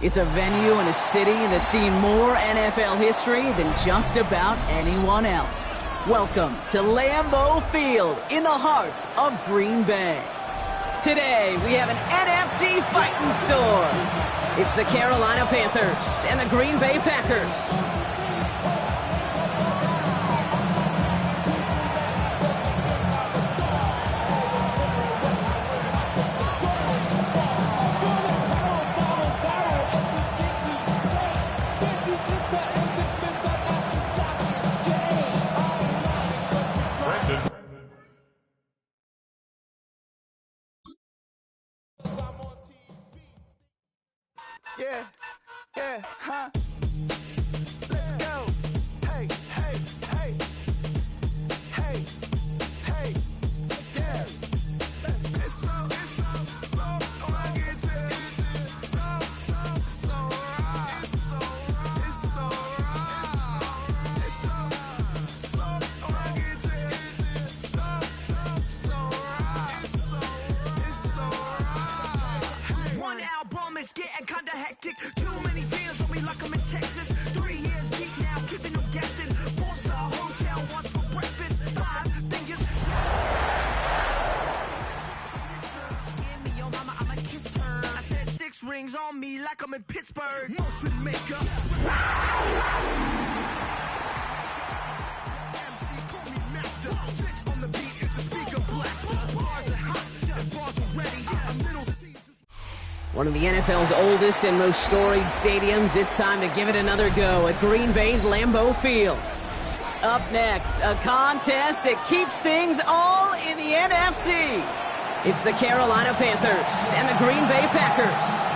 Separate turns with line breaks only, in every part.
It's a venue and a city that's seen more NFL history than just about anyone else. Welcome to Lambeau Field in the heart of Green Bay. Today, we have an NFC fighting storm. It's the Carolina Panthers and the Green Bay Packers.
Let's go. Hey, hey, hey. Hey, hey, yeah. It's so fucking so right. It's so right. It's so fucking so right. One album is getting kinda hectic. Too many fans on me like I'm in Texas. 3 years deep now, keeping them guessing. 4-star hotel once for breakfast. 5 fingers. Give me your mama, I'ma kiss her. I said 6 rings on me like I'm in Pittsburgh. Motion maker. MC, call me master. 6 on the beat, it's a speaker blaster. Bars are hot, and bars are ready. A middle season.
One of the NFL's oldest and most storied stadiums, it's time to give it another go at Green Bay's Lambeau Field. Up next, a contest that keeps things all in the NFC. It's the Carolina Panthers and the Green Bay Packers.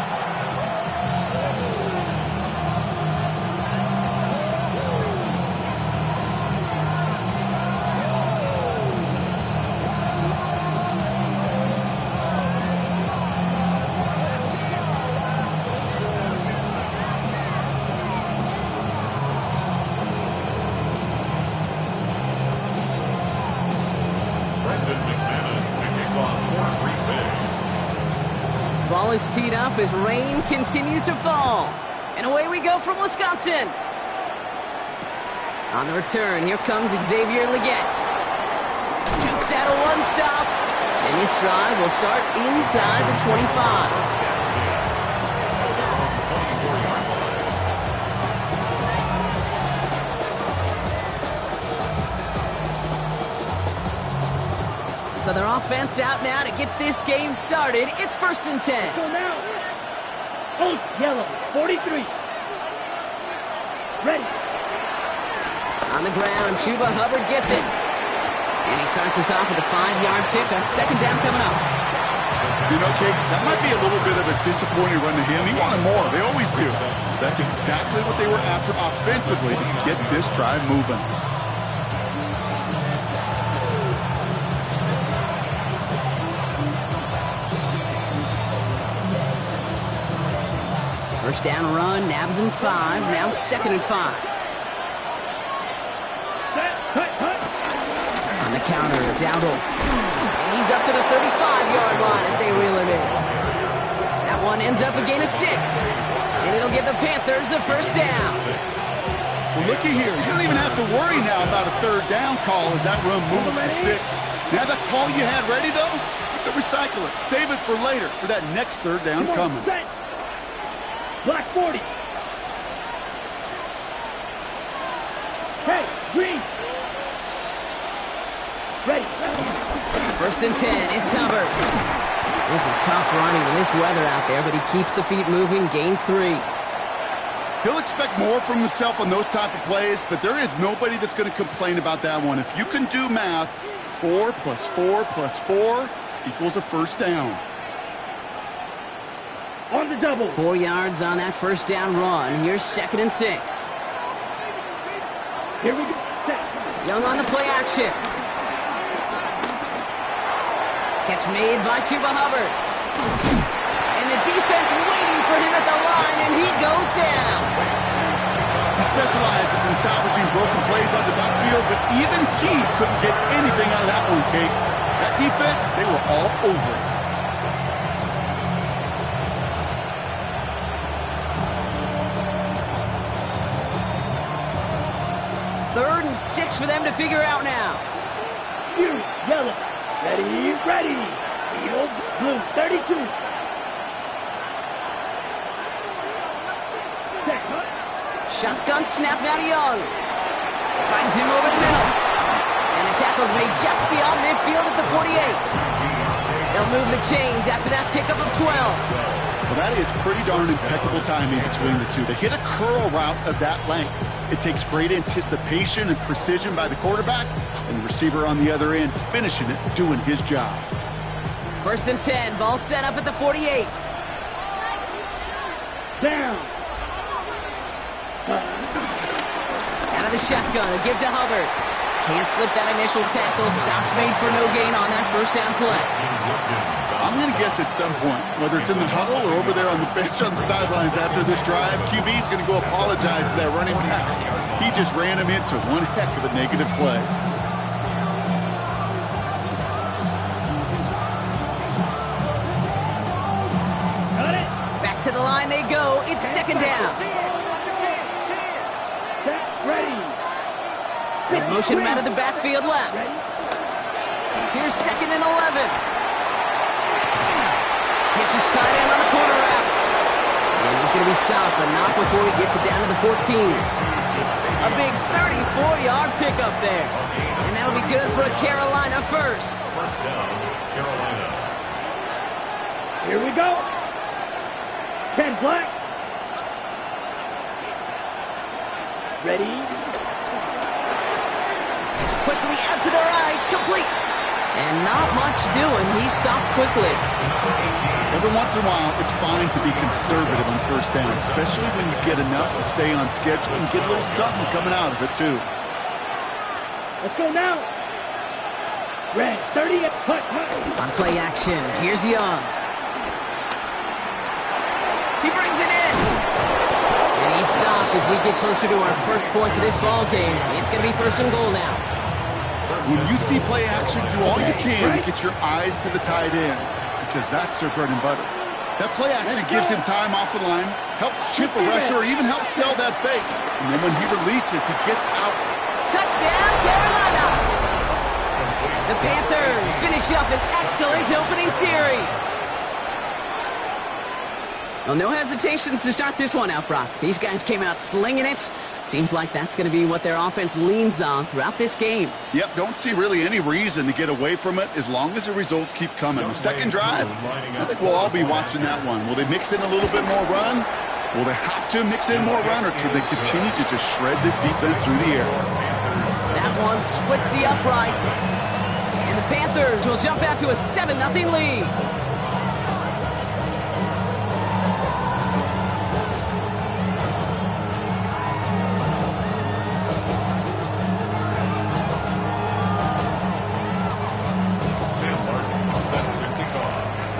Ball is teed up as rain continues to fall. And away we go from Wisconsin. On the return, here comes Xavier Legette. Jukes out a one-stop. And his drive will start inside the 25. So their offense out now to get this game started. It's 1st and 10.
Go now. Post yellow, 43. Ready.
On the ground, Chuba Hubbard gets it. And he starts us off with a 5-yard pickup. 2nd down coming up.
You know, Kate, that might be a little bit of a disappointing run to him. He wanted more. They always do. That's exactly what they were after offensively to get this drive moving.
First down run, nabs him 5, now 2nd and 5. On the counter, Dowdle. And he's up to the 35-yard line as they reel him in. That one ends up a gain of 6. And it'll give the Panthers a 1st down.
Well, looky here. You don't even have to worry now about a 3rd down call as that run moves the sticks. Now that call you had ready, though, you can recycle it. Save it for later for that next 3rd down coming.
Black 40. Hey, green. Ready.
1st and 10, it's Hubbard. This is tough running in this weather out there, but he keeps the feet moving, gains 3.
He'll expect more from himself on those type of plays, but there is nobody that's going to complain about that one. If you can do math, 4 plus 4 plus 4 equals a 1st down.
On the double.
4 yards on that 1st down run. Here's 2nd and 6.
Here we go. Set.
Young on the play action. Catch made by Chuba Hubbard. And the defense waiting for him at the line, and he goes down.
He specializes in salvaging broken plays on the backfield, but even he couldn't get anything out of that one, Kate. That defense, they were all over it.
of 6 for them to figure out now.
Fury, yellow. Ready, ready. Field, blue, 32. Set, hut.
Shotgun snap now to Young. Finds him over the middle. And the tackle's made just beyond midfield at the 48. They'll move the chains after that pickup of 12.
Well, that is pretty darn impeccable timing between the two. They hit a curl route of that length. It takes great anticipation and precision by the quarterback, and the receiver on the other end finishing it, doing his job.
1st and 10, ball set up at the 48.
Down.
Out of the shotgun, a give to Hubbard. Can't slip that initial tackle. Stops made for no gain on that 1st down play.
I'm going to guess at some point, whether it's in the huddle or over there on the bench on the sidelines after this drive, QB's going to go apologize to that running back. He just ran him into one heck of a negative play.
Got it.
Back to the line they go. It's 2nd down.
Set, ready.
They motion him out of the backfield left. Here's 2nd and 11. Hits his tight end on the corner route. And he's going to be stopped, but not before he gets it down to the 14. A big 34-yard pickup there. And that'll be good for a Carolina first.
First down, Carolina.
Here we go. 10 black. Ready.
Quickly out to the right. Complete. And not much doing. He stopped quickly.
Every once in a while, it's fine to be conservative on 1st down, especially when you get enough to stay on schedule and get a little something coming out of it, too.
Let's go now. Red, 30, hut, hut.
On play action, here's Young. He brings it in. And he stopped as we get closer to our first points of this ball game. It's going to be 1st and goal now.
When you see play action, do all you can to get your eyes to the tight end, because that's their bread and butter. That play action gives him time off the line, helps chip a rusher, or even helps sell that fake. And then when he releases, he gets out.
Touchdown, Carolina! The Panthers finish up an excellent opening series. Well, no hesitations to start this one out, Brock. These guys came out slinging it. Seems like that's going to be what their offense leans on throughout this game.
Yep, don't see really any reason to get away from it as long as the results keep coming. The second drive, I think we'll all be watching that one. Will they mix in a little bit more run? Will they have to mix in more run, or could they continue to just shred this defense through the air?
That one splits the uprights. And the Panthers will jump out to a 7-0 lead.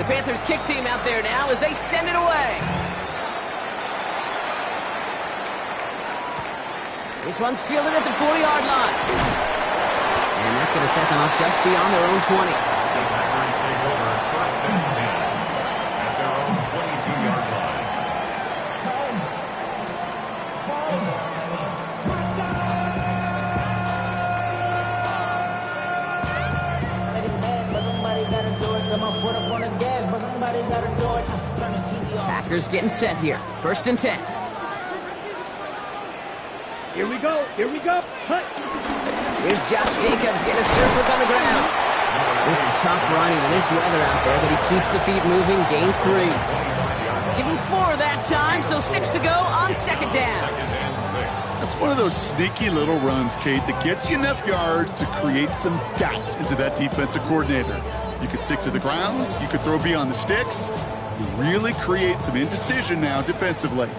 Panthers kick team out there now as they send it away. This one's fielded at the 40-yard line. And that's going to set them up just beyond their own 20.
The Packers take over 1st and 10 at their own 22-yard line.
Packers getting set here. 1st and 10.
Here we go. Here we go. Hut.
Here's Josh Jacobs getting his first look on the ground. This is tough running in this weather out there, but he keeps the feet moving, gains 3. Give him 4 that time, so 6 to go on 2nd down.
That's one of those sneaky little runs, Kate, that gets you enough yards to create some doubt into that defensive coordinator. You could stick to the ground, you could throw beyond the sticks. You really create some indecision now defensively.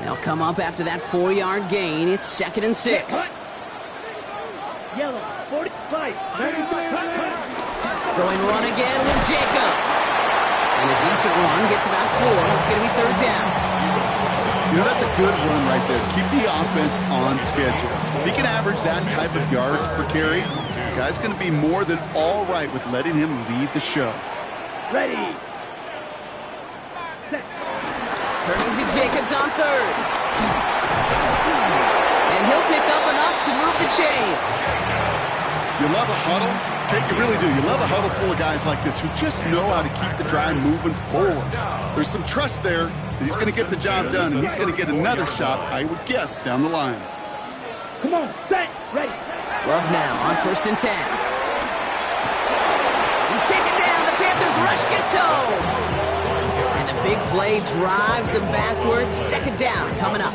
They'll come up after that 4-yard gain. It's 2nd and 6.
Yellow, 45.
Going run again with Jacobs. And a decent run gets about 4. It's going to be 3rd down.
You know, that's a good run right there. Keep the offense on schedule. If he can average that type of yards per carry, this guy's going to be more than all right with letting him lead the show.
Ready.
Turning to Jacobs on 3rd. And he'll pick up enough to move the chains.
You love a huddle? Kate, you really do. You love a huddle full of guys like this who just know how to keep the drive moving forward. There's some trust there that he's going to get the job done, and he's going to get another shot, I would guess, down the line.
Come on, set, ready.
Love now on 1st and 10. He's taken down. The Panthers rush gets home. And the big play drives them backwards. 2nd down coming up.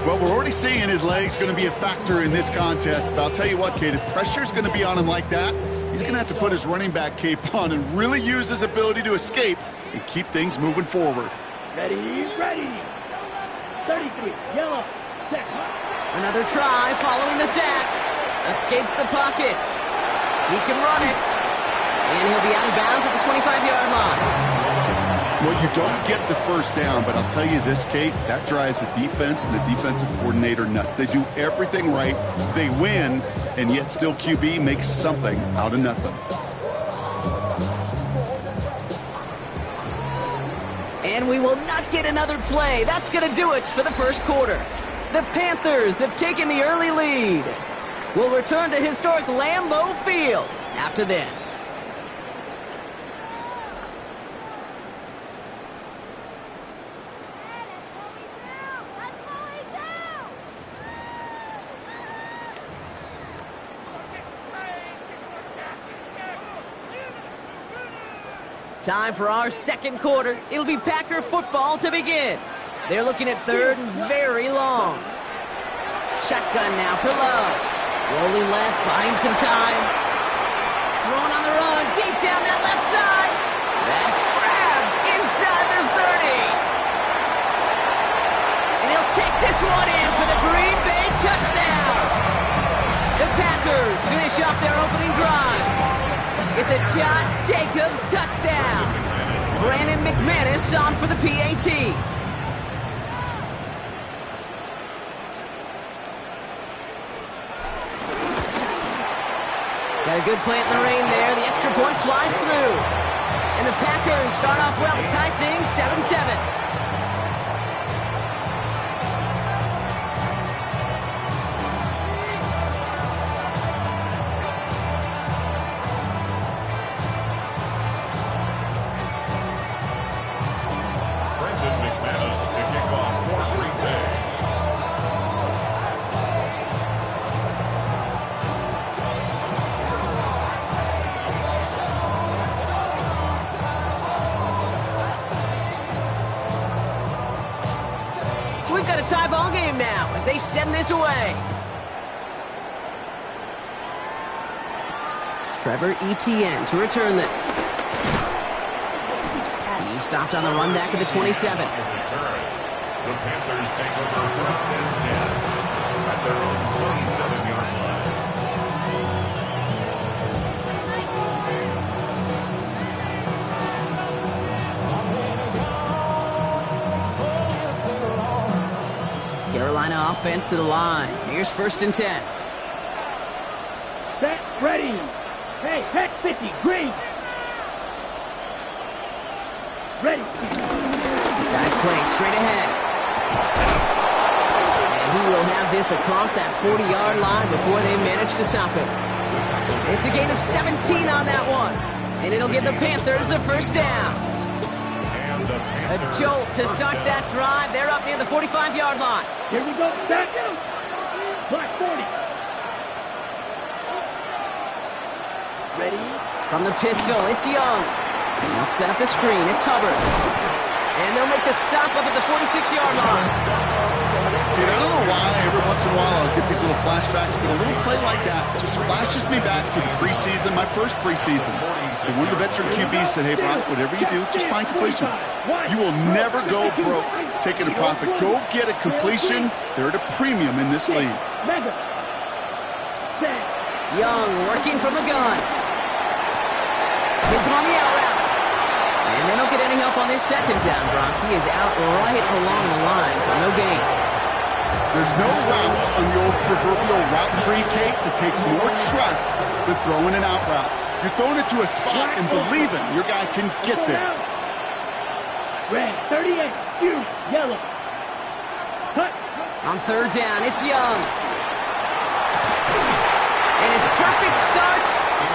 Well, we're already seeing his legs going to be a factor in this contest. But I'll tell you what, Kate, if pressure's going to be on him like that, he's going to have to put his running back cape on and really use his ability to escape and keep things moving forward.
Ready, ready. 33, yellow, set.
Another try following the sack. Escapes the pocket. He can run it. And he'll be out of bounds at the 25-yard line.
Well, you don't get the first down, but I'll tell you this, Kate, that drives the defense and the defensive coordinator nuts. They do everything right. They win, and yet still QB makes something out of nothing.
And we will not get another play. That's going to do it for the first quarter. The Panthers have taken the early lead. We'll return to historic Lambeau Field after this. Time for our second quarter. It'll be Packer football to begin. They're looking at 3rd and very long. Shotgun now for Love. Rolling left, buying some time. Throwing on the run, deep down that left side. That's grabbed inside the 30. And he'll take this one in for the Green Bay touchdown. The Packers finish off their opening drive. It's a Josh Jacobs touchdown. Brandon McManus on for the PAT. Got a good plant in the rain there. The extra point flies through. And the Packers start off well to tie things 7-7. We've got a tie ball game now as they send this away. Trevor Etienne to return this. He stopped on the run back of the 27.
The Panthers take over 1st and 10 at their own 27-yard line.
Carolina offense to the line. Here's 1st and 10.
Set, ready. Hey, heck 50, green. Ready.
Dive play straight ahead. And he will have this across that 40-yard line before they manage to stop him. It's a gain of 17 on that one. And it'll give the Panthers a first down. A jolt to start that drive. They're up near the 45-yard line.
Here we go, set. Black 40. Ready.
From the pistol, it's Young. He'll set up the screen. It's Hubbard. And they'll make the stop up at the 46-yard line.
Dude, I don't know why every once in a while I'll get these little flashbacks, but a little play like that just flashes me back to the preseason, my first preseason. And one of the veteran QBs said, hey, Brock, whatever you do, just find completions. You will never go broke taking a profit. Go get a completion. They're at a premium in this league.
Mega. Set.
Young working from the gun. Hits him on the out route. And they don't get any help on this second down, Brock. He is out right along the line, so no gain.
There's no routes on the old proverbial route tree, Kate, that takes more trust than throwing an out route. You're throwing it to a spot and believing your guy can get there.
Red, 38, you, yellow. Cut.
On third down, it's Young. And his perfect start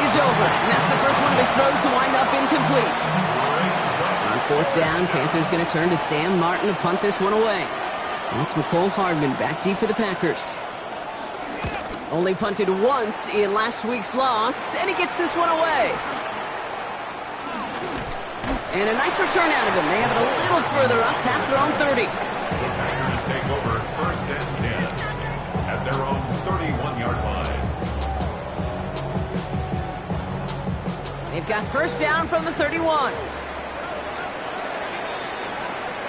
is over. And that's the first one of his throws to wind up incomplete. On fourth down, Panthers going to turn to Sam Martin to punt this one away. That's McCole Hardman back deep for the Packers. Only punted once in last week's loss, and he gets this one away. And a nice return out of him. They have it a little further up past their own 30.
The Packers take over first and 10 at their own 31-yard line.
They've got first down from the 31.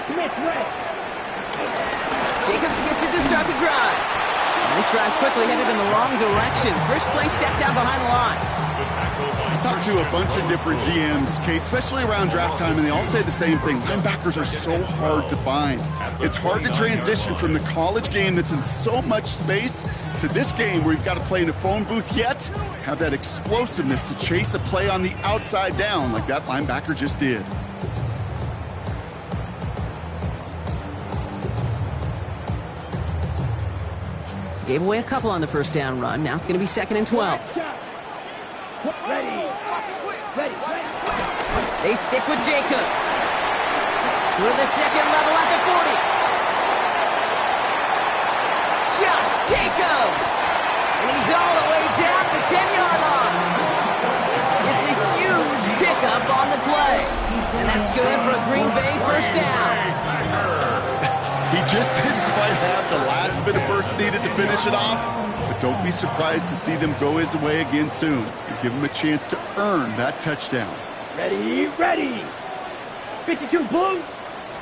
Smith ready.
Jacobs gets it to start the drive. And this drive's quickly headed in the wrong direction. First play set down behind the line.
I talked to a bunch of different GMs, Kate, especially around draft time, and they all say the same thing. Linebackers are so hard to find. It's hard to transition from the college game that's in so much space to this game where you've got to play in a phone booth, yet have that explosiveness to chase a play on the outside down like that linebacker just did.
Gave away a couple on the first down run. Now it's going to be 2nd and 12.
Ready. Ready.
They stick with Jacobs. Through the second level at the 40. Josh Jacobs. And he's all the way down the 10-yard line. It's a huge pickup on the play. And that's good for a Green Bay first down.
He just didn't quite have the last bit of burst needed to finish it off, but don't be surprised to see them go his way again soon and give him a chance to earn that touchdown.
Ready. 52 Blue.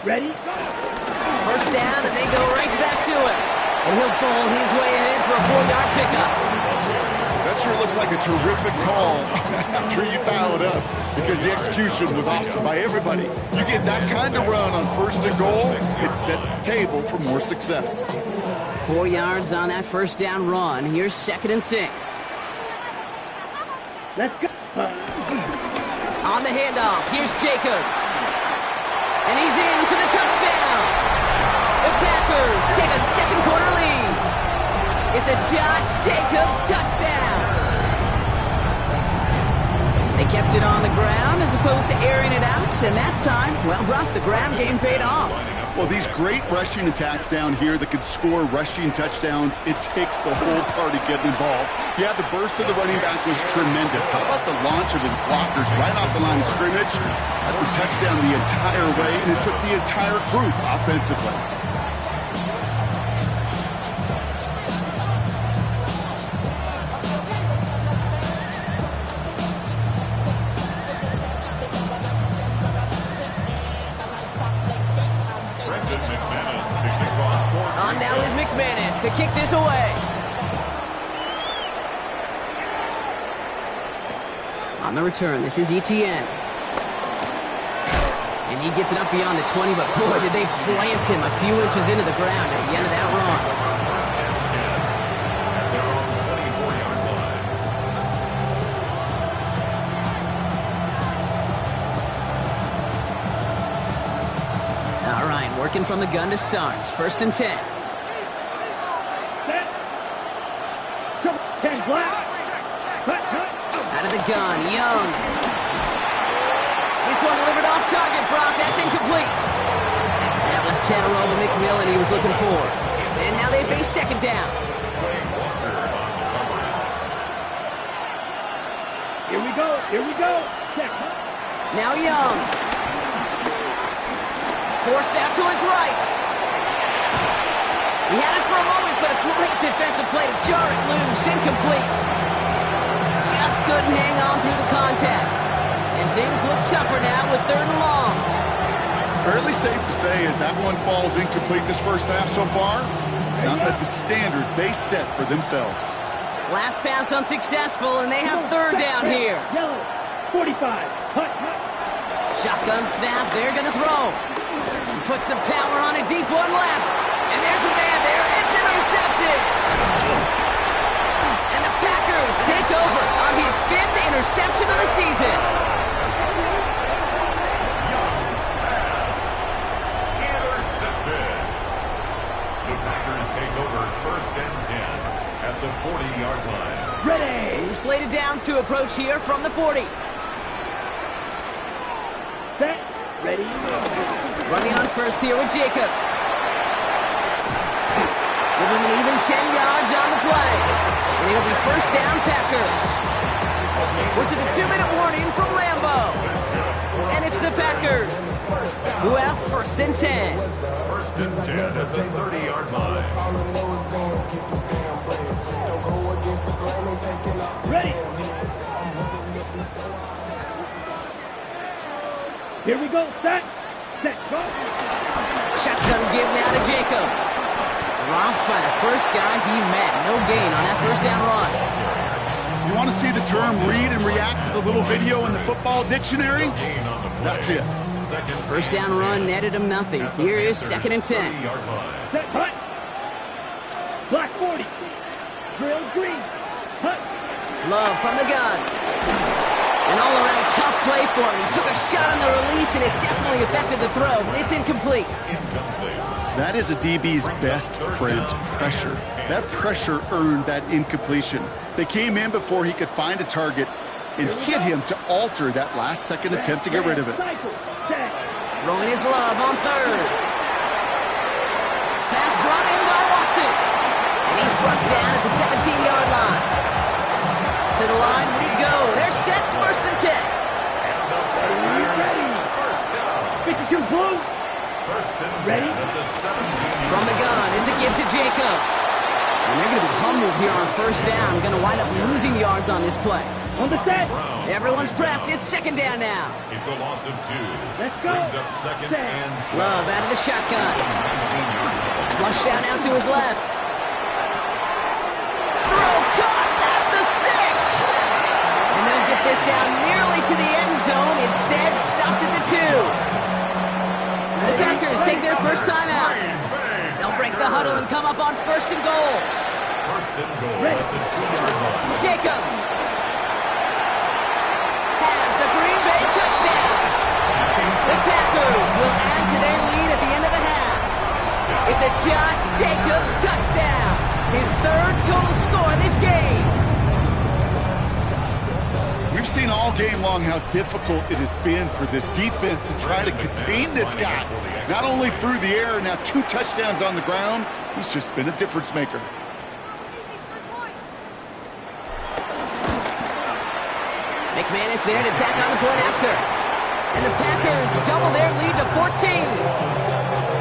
Ready. Go.
First down, and they go right back to it. And he'll bowl his way ahead for a 4-yard pickup.
That sure looks like a terrific call after you dial it up, because the execution was awesome by everybody. You get that kind of run on first and goal, it sets the table for more success.
4 yards on that first down run. Here's 2nd and 6.
Let's go.
On the handoff, here's Jacobs. And he's in for the touchdown. The Packers take a second quarter lead. It's a Josh Jacobs touchdown. They kept it on the ground as opposed to airing it out, and that time, well, Brock, the ground game paid off.
Well, these great rushing attacks down here that could score rushing touchdowns, it takes the whole party getting involved. Yeah, the burst of the running back was tremendous. How about the launch of his blockers right off the line of scrimmage? That's a touchdown the entire way, and it took the entire group offensively.
To kick this away. On the return, this is Etienne. And he gets it up beyond the 20, but boy, did they plant him a few inches into the ground at the end of that run.
First and 10 at their own 24-yard line.
All right, working from the gun to start. 1st and 10.
10 black. Cut.
Out of the gun, Young. This one delivered off target, Brock. That's incomplete. That was Tannarolo McMillan he was looking for. And now they face 2nd down.
Here we go. Check.
Now Young. Forced out to his right. He had it for a moment, but a great defensive play to jar it loose. Incomplete. Just couldn't hang on through the contact. And things look tougher now with 3rd and long.
Fairly safe to say as that one falls incomplete this first half so far, it's not met the standard they set for themselves.
Last pass unsuccessful, and they have 3rd down here.
Yellow. 45. Cut.
Shotgun snap. They're going to throw. Put some power on a deep one left. And there's a man there. It's intercepted. And the Packers take over on his 5th interception of the season.
Young's pass intercepted. The Packers take
slated downs to approach here from the 40.
Set. Ready.
Running on first here with Jacobs. Give him an even 10 yards on the play. And it'll be first down Packers. We're to the 2-minute warning from Lambeau. And it's the Packers who have first and 10.
First and 10 at the 30-yard line.
Ready. Here we go. Set. Set. Go.
Shotgun give now to Jacobs. Dropped by the first guy he met. No gain on that first down run.
You want to see the term read and react to the little video in the football dictionary?
Gain on the play.
That's it.
Second
First down run netted him nothing. Here is second and 10.
30-yard line.
Set. Hut. Black 40. Drill green. Hut.
Love from the gun. An all-around tough play for him. He took a shot on the release, and it definitely affected the throw. It's incomplete.
Incomplete.
That is a DB's best friend, pressure. That pressure earned that incompletion. They came in before he could find a target and hit him to alter that last-second attempt to get rid of it.
Cycle. Set.
Throwing his Love on third. Pass brought in by Watson. And he's brought down at the 17-yard line. To the line we go. They're set first and 10.
Ready.
First down.
52 blue.
First and 10
Ready?
at the 17.
From the gun, it's a give to Jacobs. And they're going to be humbled here on first down. Going to wind up losing yards on this play.
On the set.
Everyone's prepped. It's second down now.
It's a loss of 2.
Let's go.
Brings up second
Set.
and 12.
Love out of the shotgun.
19-yard line.
Flush down out to his left. Throw caught at the 6. And they'll get this down nearly to the end zone. Instead, stopped at the 2. The Packers take their first time out. They'll break the huddle and come up on first and goal.
First and goal at the 2-yard line.
Jacobs has the Green Bay touchdown. The Packers will add to their lead at the end of the half. It's a Josh Jacobs touchdown. His third total score in this game.
We've seen all game long how difficult it has been for this defense to try to contain this guy. Not only through the air, now 2 touchdowns on the ground. He's just been a difference maker.
McManus there to tack on the point after. And the Packers double their lead to 14.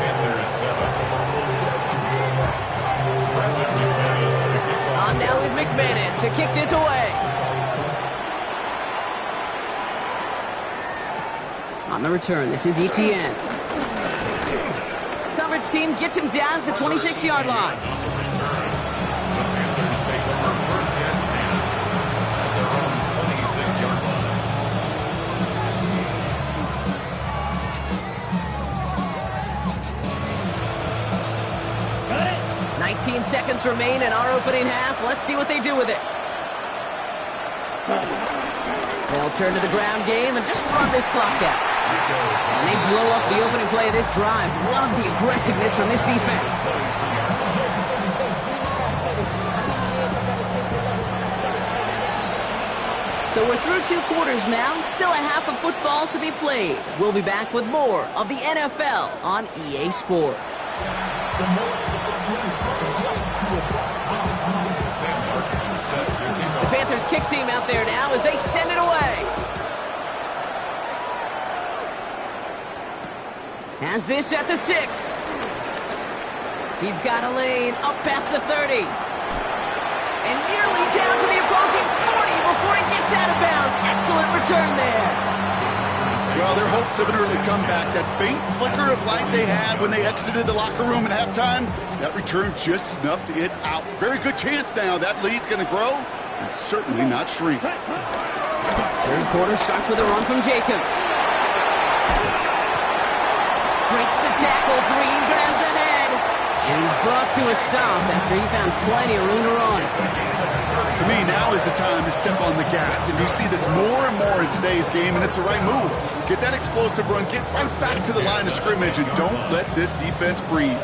Panthers 7. Present McManus to kick off.
On now is McManus to kick this away. On the return, this is ETN. Coverage team gets him down at the 26-yard line.
On the return, the Panthers take over first and 10 at their own 26-yard line.
Got it.
19 seconds remain in our opening half. Let's see what they do with it. They'll turn to the ground game and just run this clock out. And they blow up the opening play of this drive. Love the aggressiveness from this defense. So we're through 2 quarters now. Still a half of football to be played. We'll be back with more of the NFL on EA Sports. The Panthers kick team out there now as they send it away. Has this at the 6. He's got a lane up past the 30. And nearly down to the opposing 40 before he gets out of bounds. Excellent return there.
Well, their hopes of an early comeback, that faint flicker of light they had when they exited the locker room at halftime, that return just snuffed it out. Very good chance now. That lead's going to grow and certainly not shrink.
Third quarter starts with a run from Jacobs. Breaks the tackle. Green grabs ahead. And he's brought to a stop after he found plenty of room to run.
To me, now is the time to step on the gas, and you see this more and more in today's game, and it's the right move. Get that explosive run, get right back to the line of scrimmage, and don't let this defense breathe.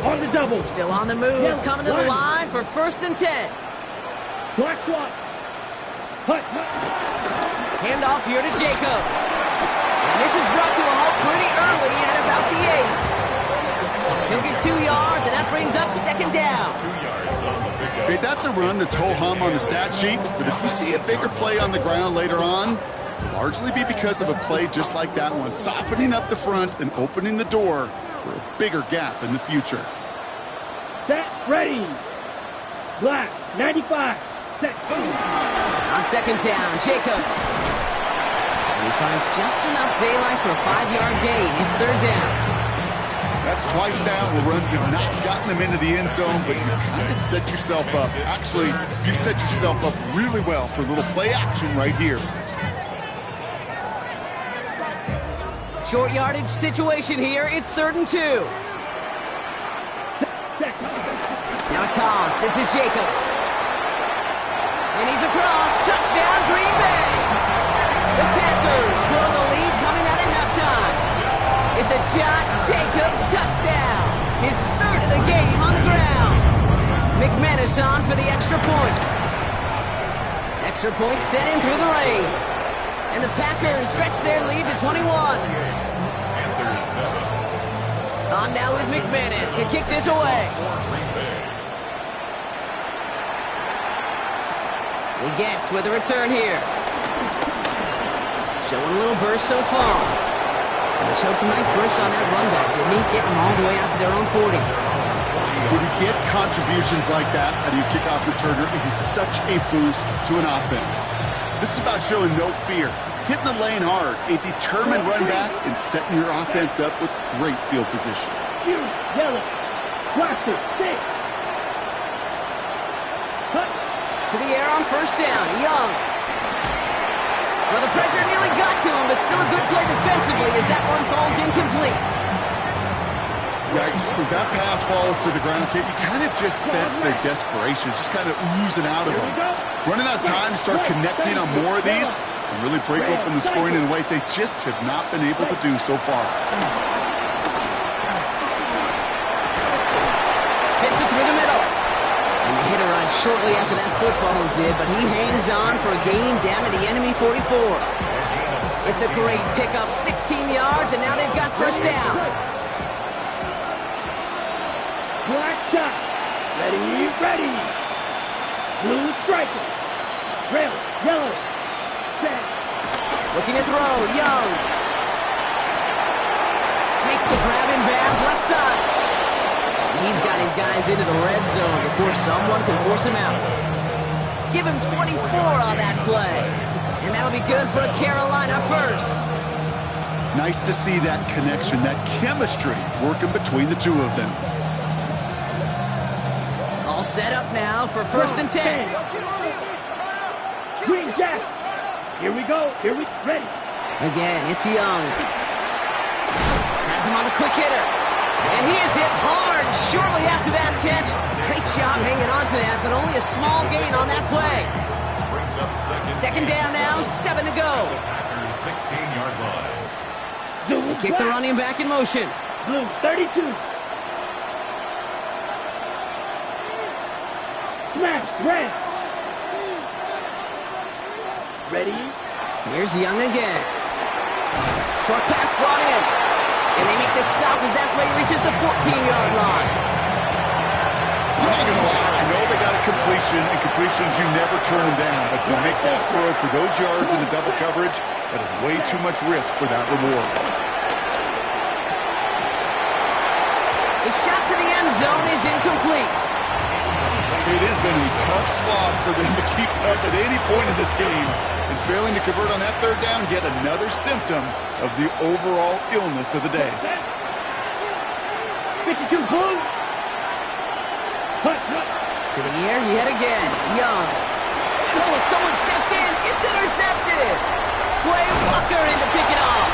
On the double.
Still on the move, coming to the line for first and 10.
Black swap. Hut.
Handoff here to Jacobs. And this is brought to a halt pretty early at about the 8. He'll get 2 yards, and that brings up second down.
2 yards on the pickup.
Okay, that's a run that's ho-hum on the stat sheet, but if you see a bigger play on the ground later on, it'll largely be because of a play just like that one, softening up the front and opening the door for a bigger gap in the future.
Set. Ready. Black. 95. Set.
On second down, Jacobs. And he finds just enough daylight for a 5-yard gain. It's third down.
That's twice now where runs have not gotten them into the end zone, but you kind of set yourself up. Actually, you set yourself up really well for a little play action right here.
Short yardage situation here. It's 3rd and 2. Now toss. This is Jacobs. And he's across. Touchdown, Green Bay. The Panthers grow the lead coming out of halftime. It's a Josh Jacobs touchdown. His 3rd of the game on the ground. McManus on for the extra point. Extra point set in through the rain. And the Packers stretch their lead to 21.
Panthers 7.
On now is McManus to kick this away. He gets with a return here. Showing a little burst so far. And they showed some nice bursts on that run back, didn't he? Getting them all the way out to their own 40.
When you get contributions like that out of your kickoff returner, it is such a boost to an offense. This is about showing no fear, hitting the lane hard, a determined run back, and setting your offense up with great field position.
Yellow. Blaster. 6. Hut.
To the air on first down, Young. Well, the pressure nearly got to him, but still a good play defensively as that one falls incomplete.
Yikes, as that pass falls to the ground, Kate, you kind of just sense their desperation, just kind of oozing out of them. Running out of time to start connecting on more of these and really break open the scoring in a way they just have not been able to do so far.
Fits it through the middle. And the hit arrived shortly after that football did, but he hangs on for a gain down to the enemy 44. It's a great pickup, 16 yards, and now they've got first down.
Black shot. Ready. Blue striker. Red. Yellow. Set.
Looking to throw, Young. Makes the grab in bounds, left side. He's got his guys into the red zone before someone can force him out. Give him 24 on that play. And that'll be good for a Carolina first.
Nice to see that connection, that chemistry working between the two of them.
All set up now for 1st and 10.
Green Jack. Here we go. Ready.
Again, it's Young. Has him on the quick hitter. And he is hit hard shortly after that catch. Great job hanging on to that, but only a small gain on that play.
Brings up
second down now, 7 to go.
Packers 16-yard line.
They kick the running back in motion.
Blue 32. Smash. Red. Ready.
Here's Young again. Short pass brought in. And they make this stop as that play reaches the 14-yard line.
I'm not going to lie, I know they got a completion, and completions you never turn down, but to make that throw for those yards in the double coverage, that is way too much risk for that reward.
The shot to the end zone is incomplete.
It has been a tough slog for them to keep up at any point in this game, and failing to convert on that third down, yet another symptom of the overall illness of the day.
52 Blue. Hut.
To the air yet again, Young. Oh, someone stepped in. It's intercepted. Quay Walker in to pick it off.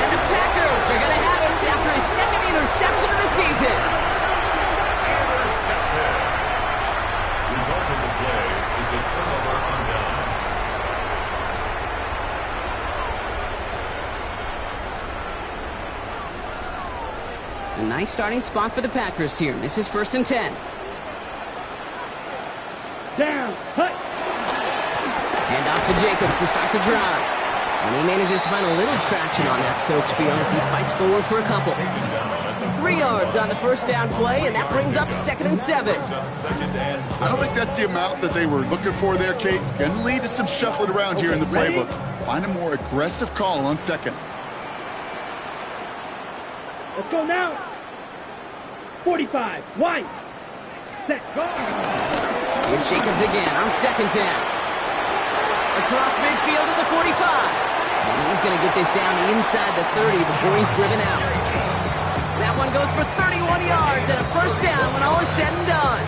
And the Packers are going to have it after his second interception of the season.
Intercepted. Result of the play is a turnover on downs.
A nice starting spot for the Packers here. This is 1st and 10.
Down. Hut.
out to Jacobs to start the drive. And he manages to find a little traction on that soaked field as he fights forward for a couple. 3 yards on the first down play, and that brings up 2nd and 7.
I don't think that's the amount that they were looking for there, Kate. Can lead to some shuffling around here in the playbook. Find a more aggressive call on 2nd.
Let's go now. 45. Wide. Set. Go.
Here's Jacobs again on 2nd down. Across midfield to the 45. And he's going to get this down inside the 30 before he's driven out. That one goes for 31 yards and a first down when all is said and done.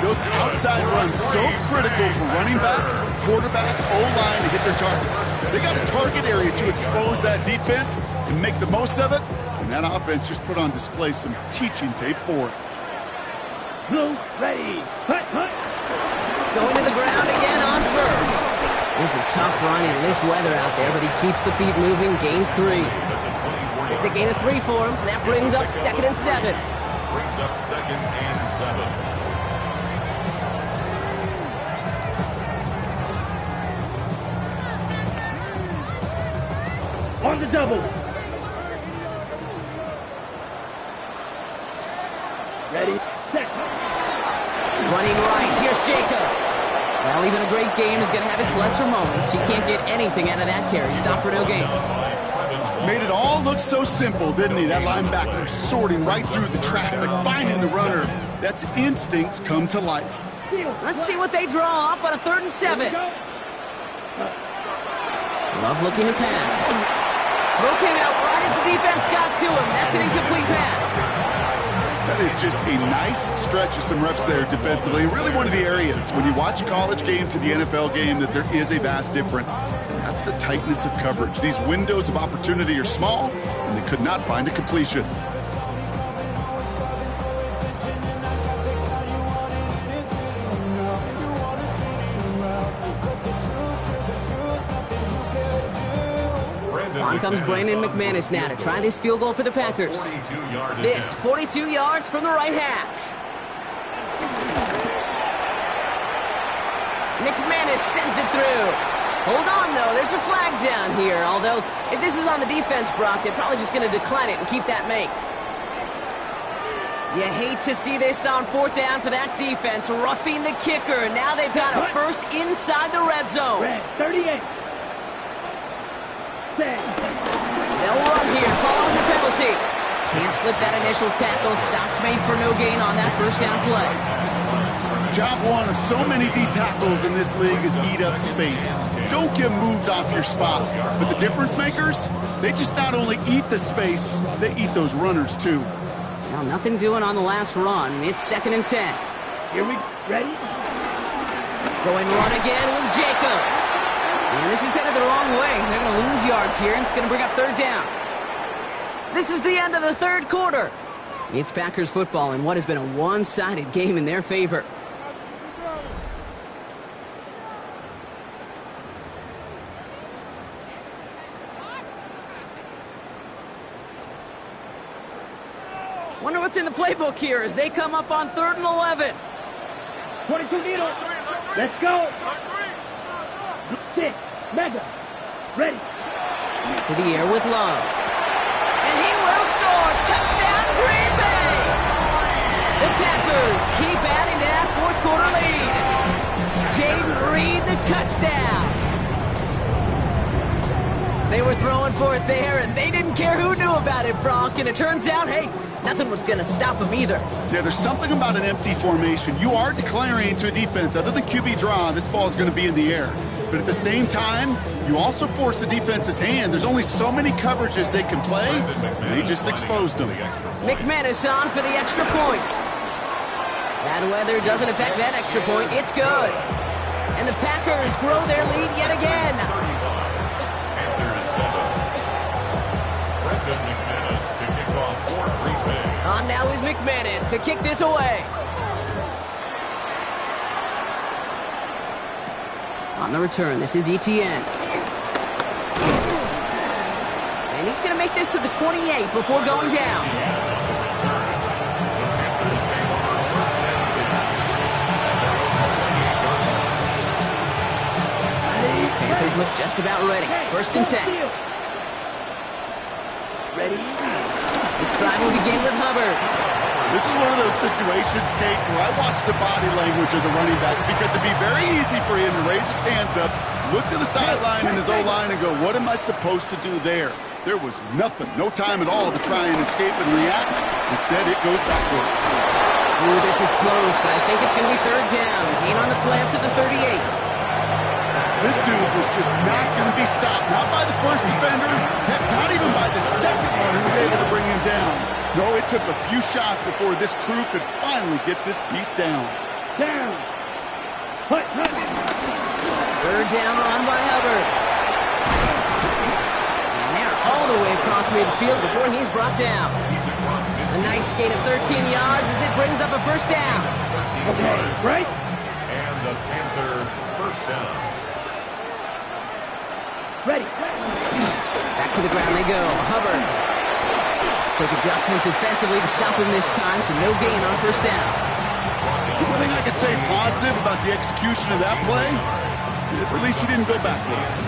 Those outside runs so critical for running back, quarterback, O-line to hit their targets. They got a target area to expose that defense and make the most of it. And that offense just put on display some teaching tape for it.
Blue, ready. Hut, hut.
Going to the ground again on first. This is tough running in this weather out there, but he keeps the feet moving, gains 3. It's a gain of 3 for him. That brings up 2nd and 7.
Brings up 2nd and 7.
On the double. Ready, set.
Running right, here's Jacobs. Well, even a great game is going to have its lesser moments. You can't get anything out of that carry. Stop for no gain.
Made it all look so simple, didn't he? That linebacker sorting right through the traffic, finding the runner. That's instincts come to life.
Let's see what they draw up on a 3rd and 7. Love looking to pass. Throw came out right as the defense got to him. That's an incomplete pass.
That is just a nice stretch of some reps there defensively. Really one of the areas when you watch a college game to the NFL game that there is a vast difference. That's the tightness of coverage. These windows of opportunity are small, and they could not find a completion.
On comes Brandon McManus now to try this field goal for the Packers. This 42 yards from the right hash. McManus sends it through. Hold on, though. There's a flag down here. Although, if this is on the defense, Brock, they're probably just going to decline it and keep that make. You hate to see this on 4th down for that defense. Roughing the kicker. Now they've got a first inside the red zone.
Red, 38.
They'll run here, following the penalty. Can't slip that initial tackle. Stops made for no gain on that first down play.
Job one of so many D tackles in this league is eat up space. Don't get moved off your spot. But the difference makers, they just not only eat the space, they eat those runners too.
Well, nothing doing on the last run. It's 2nd and 10.
Here we ready.
Going run again with Jacobs. And this is headed the wrong way. They're going to lose yards here, and it's going to bring up 3rd down. This is the end of the 3rd quarter. It's Packers football in what has been a one-sided game in their favor. Wonder what's in the playbook here as they come up on 3rd and 11.
22 needle. Let's go. 6. Mega. Ready.
To the air with Love. And he will score. Touchdown, Green Bay. The Packers keep adding to that 4th quarter lead. Jaden Reed, the touchdown. They were throwing for it there, and they didn't care who knew about it, Brock. And it turns out, hey, nothing was going to stop them either.
Yeah, there's something about an empty formation. You are declaring to a defense, other than QB draw, this ball is going to be in the air. But at the same time, you also force the defense's hand. There's only so many coverages they can play, and they just exposed them.
McManus on for the extra point. Bad weather doesn't affect that extra point. It's good. And the Packers grow their lead yet again. On now is McManus to kick this away. On the return, this is Etienne. And he's going to make this to the 28 before going down. Panthers look just about ready. First and 10.
Ready?
This drive will begin with Hubbard.
This is one of those situations, Kate, where I watch the body language of the running back because it'd be very easy for him to raise his hands up, look to the sideline in his O-line and go, what am I supposed to do there? There was nothing, no time at all to try and escape and react. Instead, it goes backwards.
Ooh, this is close, but I think it's going to be third down. Gain on the play up to the 38.
This dude was just not going to be stopped, not by the first defender, heck, not even by the second one who was able to bring him down. No, it took a few shots before this crew could finally get this piece down.
Down. Hut.
Third down run by Hubbard. And they're all the way across midfield before he's brought down. A nice gain of 13 yards as it brings up a first down.
Okay, right?
And the Panther first down.
Ready.
Back to the ground they go. Hubbard. Quick adjustment defensively to stop him this time, so no gain on first down.
The one thing I could say positive about the execution of that play is at least he didn't go backwards.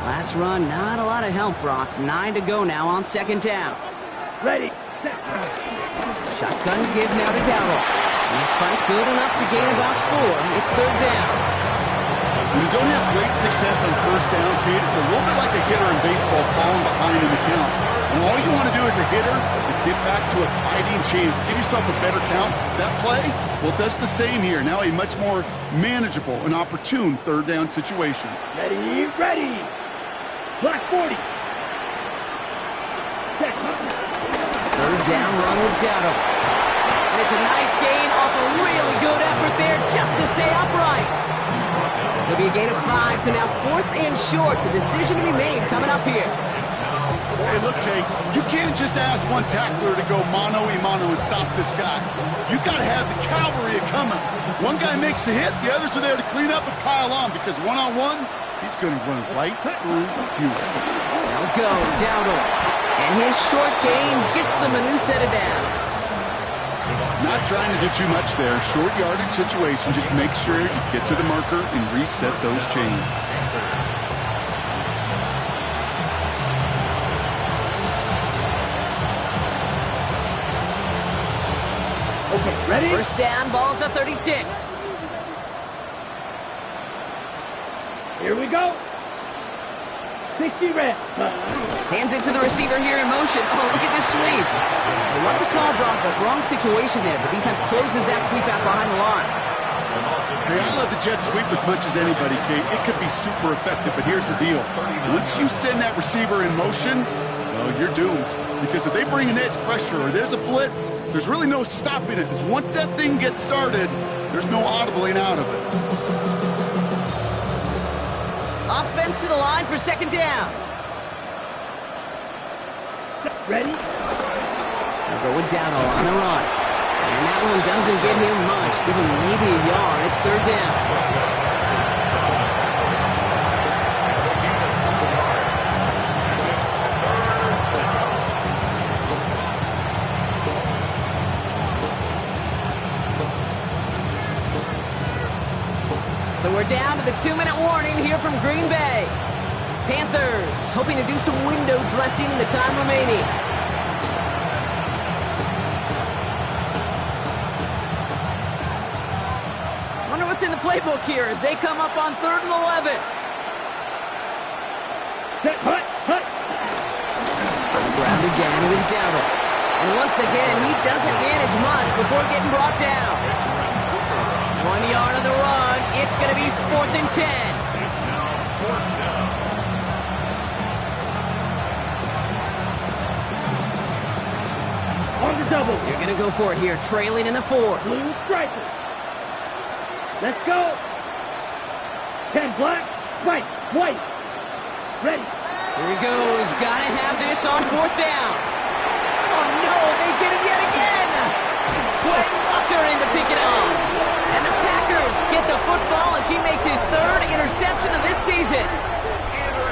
Last run, not a lot of help, Brock. 9 to go now on second down.
Ready.
Shotgun give now to Dowdle. He's fight good enough to gain about 4. It's third down.
When you don't have great success on first down, Kate, it's a little bit like a hitter in baseball falling behind in the count. And all you want to do as a hitter is get back to a fighting chance. Give yourself a better count. That play, well, it does the same here. Now a much more manageable and opportune third down situation.
Ready. Block 40. Set.
Third down run with Dowdle. And it's a nice gain off a really good effort there just to stay upright. It'll be a gain of 5, so now fourth and short. A decision to be made coming up here.
Hey, look, Kate, you can't just ask one tackler to go mano-a-mano and stop this guy. You got to have the cavalry coming. One guy makes a hit, the others are there to clean up and pile on because one-on-one, he's going to run right through you.
Now go, Dowdle. And his short gain gets them a new set of downs.
Not trying to do too much there. Short yardage situation. Just make sure you get to the marker and reset those chains.
Okay, ready?
First down, ball at the 36.
Here we go. 60 reps.
Hands it to the receiver here in motion. Oh, look at this sweep. I love the call, Brock, but wrong situation there. The defense closes that sweep out behind the line.
Hey, I love the jet sweep as much as anybody, Kate. It could be super effective, but here's the deal. Once you send that receiver in motion, well, you're doomed. Because if they bring an edge pressure or there's a blitz, there's really no stopping it. Because once that thing gets started, there's no audibling out of it.
Offense to the line for second down.
Ready?
They'll go with Dowdle on the run. And that one doesn't get him much. Give him maybe a yard. It's third down. So we're down to the 2-minute warning here from Green Bay. Panthers hoping to do some window dressing in the time remaining. Wonder what's in the playbook here as they come up on 3rd and 11.
Set. Hut.
On the ground again with Dowdle. And once again, he doesn't manage much before getting brought down. 1 yard on the run. It's going to be 4th and 10.
It's now 4th down.
On the double.
You're going to go for it here, trailing in the 4th.
Blue striker. Let's go. 10 black. White. Ready.
Here he goes. Got to have this on 4th down. Oh, no. They get him yet again. Quay Walker in to pick it up. And the Packers get the football as he makes his 3rd interception of this season.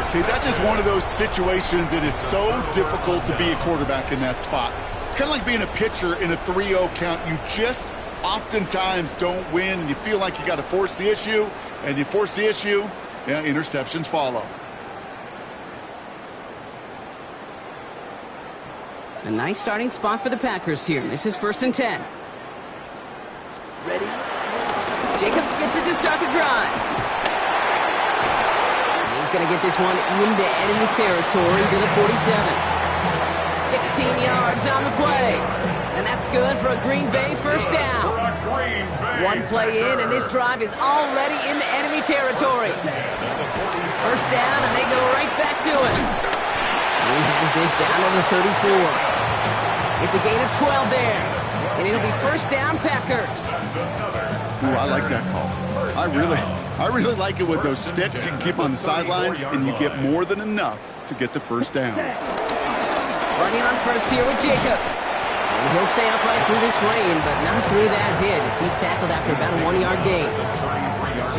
Okay, that's just one of those situations. It is so difficult to be a quarterback in that spot. It's kind of like being a pitcher in a 3-0 count. You just oftentimes don't win, and you feel like you got to force the issue, and you force the issue, yeah, interceptions follow.
A nice starting spot for the Packers here. This is 1st and 10.
Ready?
Jacobs gets it to start the drive. He's going to get this one into enemy territory to the 47. 16 yards on the play. And that's good for a Green Bay first down. One play in, and this drive is already into enemy territory. First down, and they go right back to it. He has this down to the 34. It's a gain of 12 there. And it'll be first down, Packers.
Ooh, I like that call. I really like it with those sticks. You can keep on the sidelines, and you get more than enough to get the first down.
Running on first here with Jacobs. And he'll stay upright through this rain, but not through that hit as he's tackled after about a 1-yard gain.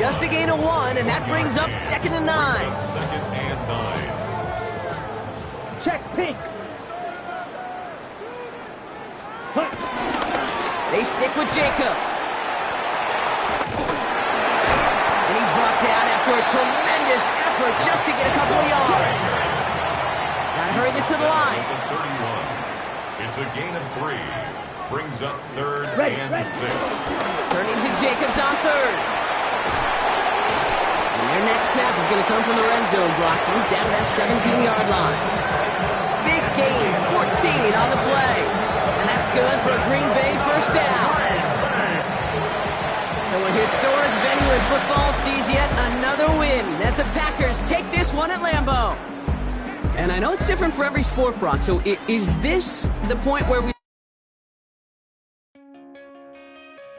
Just a gain of 1, and that brings up 2nd and 9.
Check pink. Hut.
They stick with Jacobs. And he's brought down after a tremendous effort just to get a couple of yards. Gotta hurry this to the line.
It's a gain of 3. Brings up 3rd and 6.
Turning to Jacobs on 3rd. And their next snap is going to come from the red zone block. He's down at that 17-yard line. Big gain, 14 on the play. And that's good for a Green Bay first down. So a historic venue in football sees yet another win as the Packers take this one at Lambeau. And I know it's different for every sport, Brock, so is this the point where we